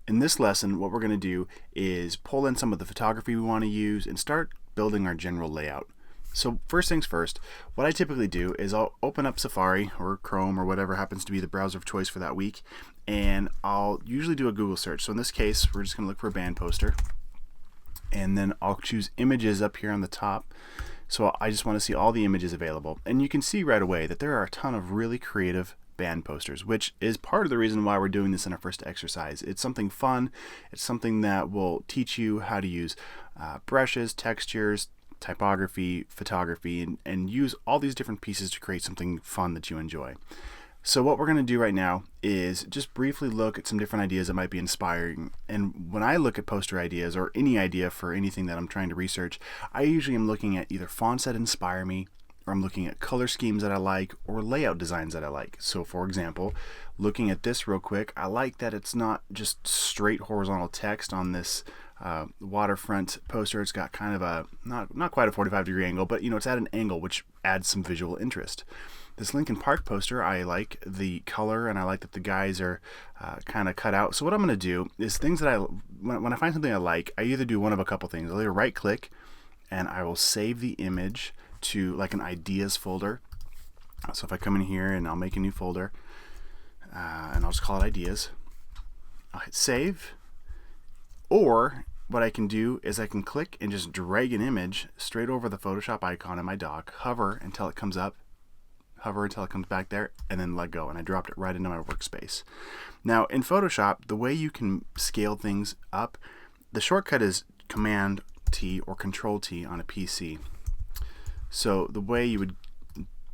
In this lesson, what we're going to do is pull in some of the photography we want to use and start building our general layout. So first things first, what I typically do is I'll open up Safari or Chrome or whatever happens to be the browser of choice for that week, and I'll usually do a Google search. So in this case, we're just going to look for a band poster, and then I'll choose images up here on the top. So I just want to see all the images available, and you can see right away that there are a ton of really creative band posters, which is part of the reason why we're doing this in our first exercise. It's something fun. It's something that will teach you how to use brushes, textures, typography, photography, and use all these different pieces to create something fun that you enjoy. So what we're going to do right now is just briefly look at some different ideas that might be inspiring. And when I look at poster ideas or any idea for anything that I'm trying to research, I usually am looking at either fonts that inspire me, or I'm looking at color schemes that I like, or layout designs that I like. So for example, looking at this real quick, I like that it's not just straight horizontal text on this waterfront poster. It's got kind of a, not quite a 45-degree angle, but it's at an angle, which adds some visual interest. This Linkin Park poster, I like the color, and I like that the guys are kind of cut out. So what I'm going to do is things that when I find something I like, I either do one of a couple things. I'll either right click and I will save the image to like an ideas folder. So if I come in here and I'll make a new folder, and I'll just call it ideas, I'll hit save. Or what I can do is I can click and just drag an image straight over the Photoshop icon in my dock, hover until it comes up, hover until it comes back there, and then let go, and I dropped it right into my workspace. Now in Photoshop, the way you can scale things up, the shortcut is Command T or Control T on a PC. So the way you would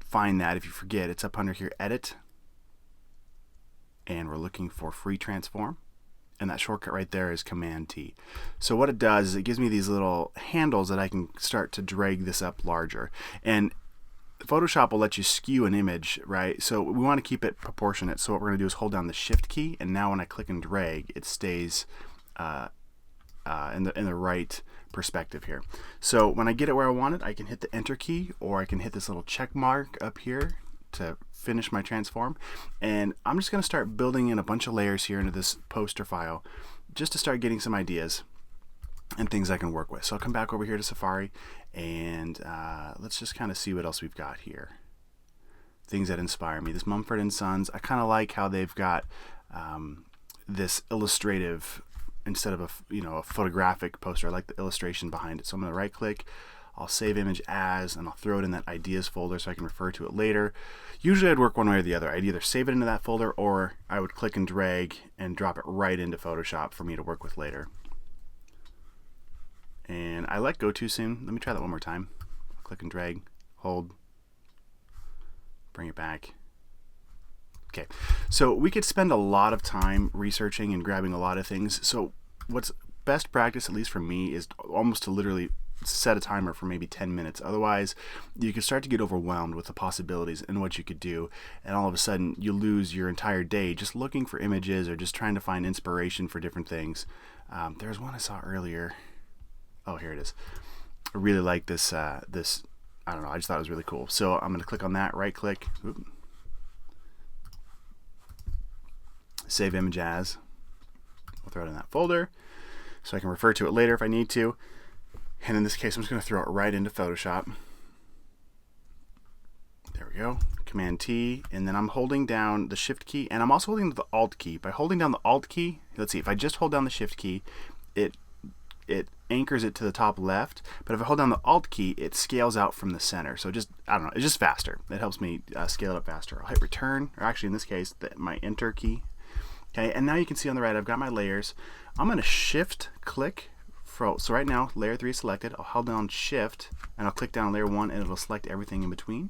find that, if you forget, it's up under here, Edit, and we're looking for Free Transform, and that shortcut right there is Command T. So what it does is it gives me these little handles that I can start to drag this up larger. And Photoshop will let you skew an image, right? So we want to keep it proportionate. So what we're going to do is hold down the Shift key, and now when I click and drag, it stays in the right perspective here. So when I get it where I want it, I can hit the Enter key, or I can hit this little check mark up here to finish my transform. And I'm just going to start building in a bunch of layers here into this poster file, just to start getting some ideas and things I can work with. So I'll come back over here to Safari, and let's just kind of see what else we've got here. Things that inspire me. This Mumford & Sons, I kind of like how they've got this illustrative instead of a photographic poster. I like the illustration behind it. So I'm going to right click, I'll save image as, and I'll throw it in that ideas folder so I can refer to it later. Usually I'd work one way or the other. I'd either save it into that folder, or I would click and drag and drop it right into Photoshop for me to work with later. And I let go too soon. Let me try that one more time. Click and drag, hold, bring it back. Okay, so we could spend a lot of time researching and grabbing a lot of things. So what's best practice, at least for me, is almost to literally set a timer for maybe 10 minutes. Otherwise, you can start to get overwhelmed with the possibilities and what you could do, and all of a sudden you lose your entire day just looking for images or just trying to find inspiration for different things. There's one I saw earlier. Oh, here it is. I really like this. I don't know. I just thought it was really cool. So I'm going to click on that. Right click. Oop. Save image as. We'll throw it in that folder so I can refer to it later if I need to. And in this case, I'm just going to throw it right into Photoshop. There we go. Command T, and then I'm holding down the Shift key, and I'm also holding the Alt key. By holding down the Alt key, let's see, if I just hold down the Shift key, it anchors it to the top left, but if I hold down the Alt key, it scales out from the center. So I don't know, it's just faster. It helps me scale it up faster. I'll hit Return, or actually in this case, my Enter key. Okay, and now you can see on the right, I've got my layers. I'm going to Shift click. So right now, layer 3 is selected. I'll hold down Shift, and I'll click down layer 1, and it'll select everything in between.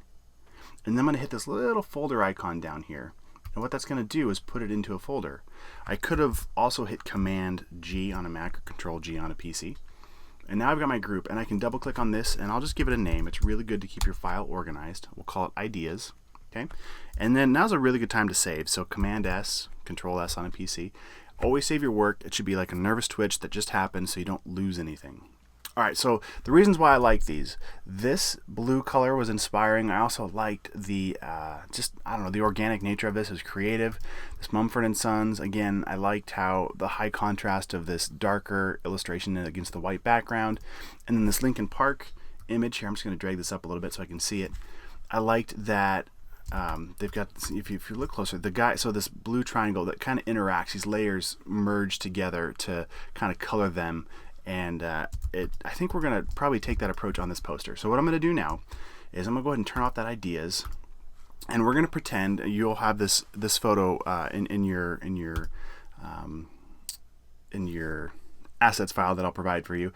And then I'm going to hit this little folder icon down here. And what that's going to do is put it into a folder. I could have also hit Command G on a Mac or Control G on a PC. And now I've got my group, and I can double click on this, and I'll just give it a name. It's really good to keep your file organized. We'll call it Ideas. Okay, and then now's a really good time to save. So Command S, Control S on a PC. Always save your work. It should be like a nervous twitch that just happened so you don't lose anything. All right, so the reasons why I like these, this blue color was inspiring. I also liked the, just, I don't know, the organic nature of this is creative. This Mumford & Sons, again, I liked how the high contrast of this darker illustration against the white background. And then this Lincoln Park image here, I'm just going to drag this up a little bit so I can see it. I liked that they've got, if you look closer, the guy, so this blue triangle that kind of interacts, these layers merge together to kind of color them. And I think we're going to probably take that approach on this poster. So what I'm going to do now is I'm going to go ahead and turn off that ideas, and we're going to pretend you'll have this photo in your assets file that I'll provide for you.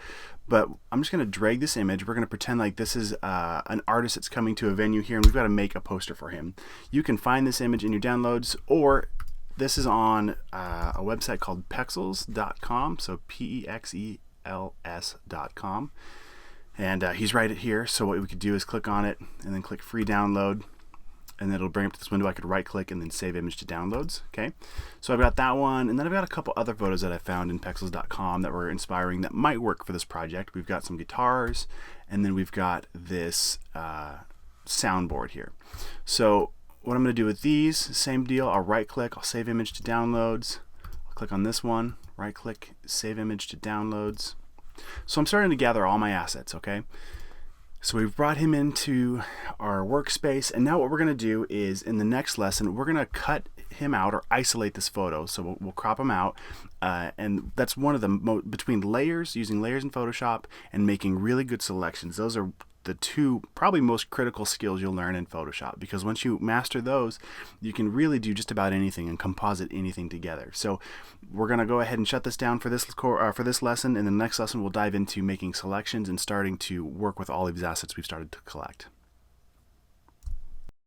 But I'm just going to drag this image. We're going to pretend like this is an artist that's coming to a venue here, and we've got to make a poster for him. You can find this image in your downloads, or this is on a website called Pexels.com, so PEXELS.com, and he's right here. So what we could do is click on it and then click free download, and then it'll bring up to this window. I could right click and then save image to downloads. Okay, so I've got that one, and then I've got a couple other photos that I found in Pexels.com that were inspiring, that might work for this project. We've got some guitars, and then we've got this soundboard here. So what I'm going to do with these, same deal. I'll right click, I'll save image to downloads. I'll click on this one, right click, save image to downloads. So I'm starting to gather all my assets, okay? So we've brought him into our workspace, and now what we're going to do is, in the next lesson, we're going to cut him out or isolate this photo. So we'll crop him out, and that's one of the between layers, using layers in Photoshop and making really good selections. Those are the two probably most critical skills you'll learn in Photoshop, because once you master those, you can really do just about anything and composite anything together. So we're going to go ahead and shut this down for this lesson, and the next lesson we'll dive into making selections and starting to work with all these assets we've started to collect.